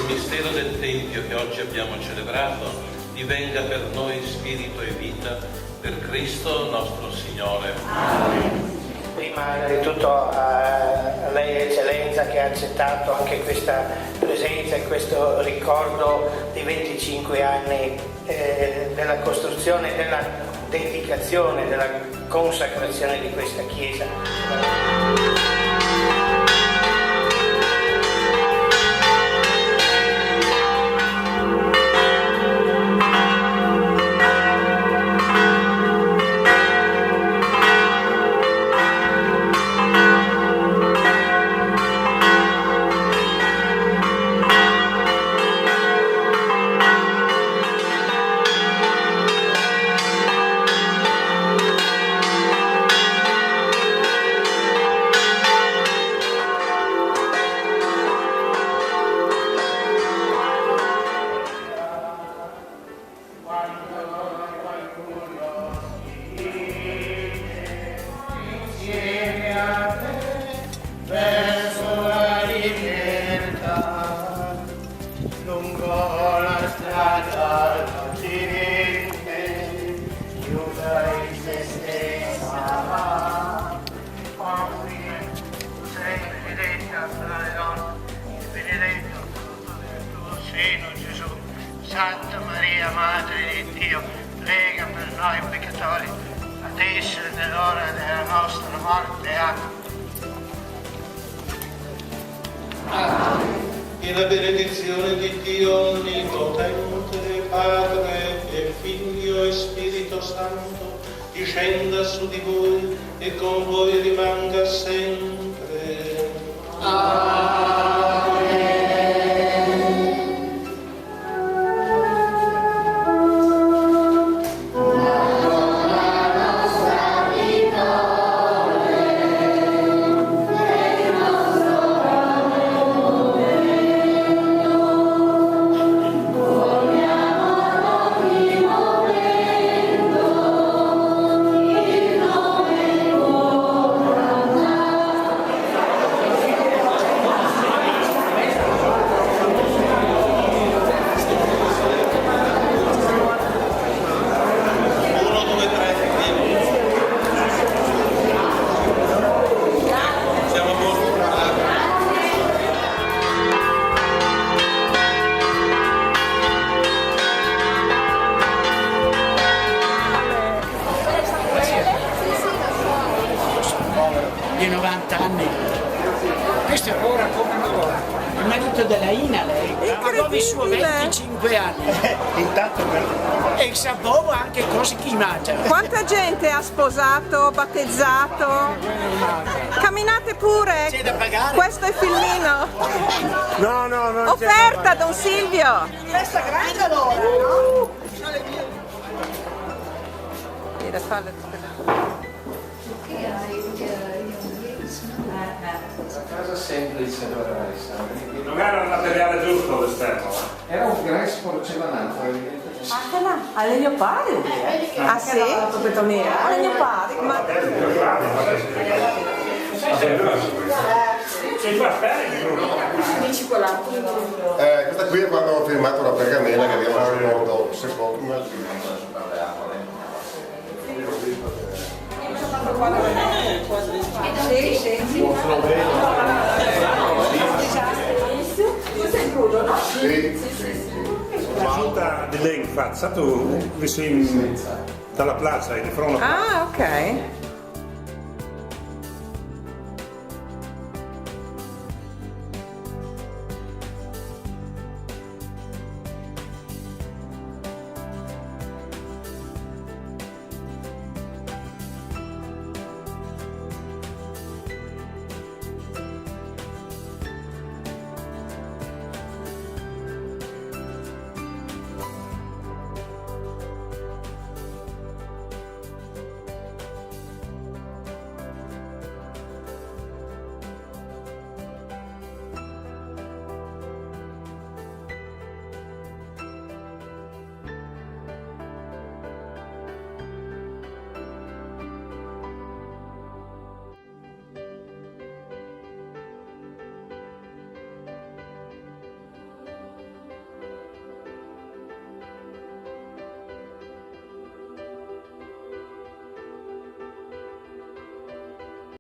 mistero del Tempio che oggi abbiamo celebrato divenga per noi spirito e vita, per Cristo nostro Signore. Amen. Prima di tutto a lei Eccellenza che ha accettato anche questa presenza e questo ricordo di 25 anni della costruzione, della dedicazione, della consacrazione di questa Chiesa. Santa Maria, Madre di Dio, prega per noi peccatori, adesso è nell'ora della nostra morte. Amen. E la benedizione di Dio Onnipotente, Padre e Figlio e Spirito Santo, discenda su di voi e con voi rimanga sempre. Amen. Di 90 anni. Questo è ora come ora. Il marito della Ina, lei. Ha vissuto 25 anni. Intanto E il sabato anche cose che mangia. Quanta gente ha sposato, battezzato? Camminate pure! C'è da pagare? Questo è filmino! No. Offerta, Don Silvio! Festa grande allora, no? E da farle tutte La casa semplice per Alessandro. Non era il materiale giusto l'esterno. Era un grès porcellanato, evidentemente. Anche là, alle leopardi. Ah sì? Alle leopardi. Ma C'è qua dici quella. Questa qui è quando ho firmato la pergamena che abbiamo secondo. Sì. Questo è il crudo, no? Sì. La giunta di lei in faccia, tu vicino dalla piazza e di fronte. Ah, ok.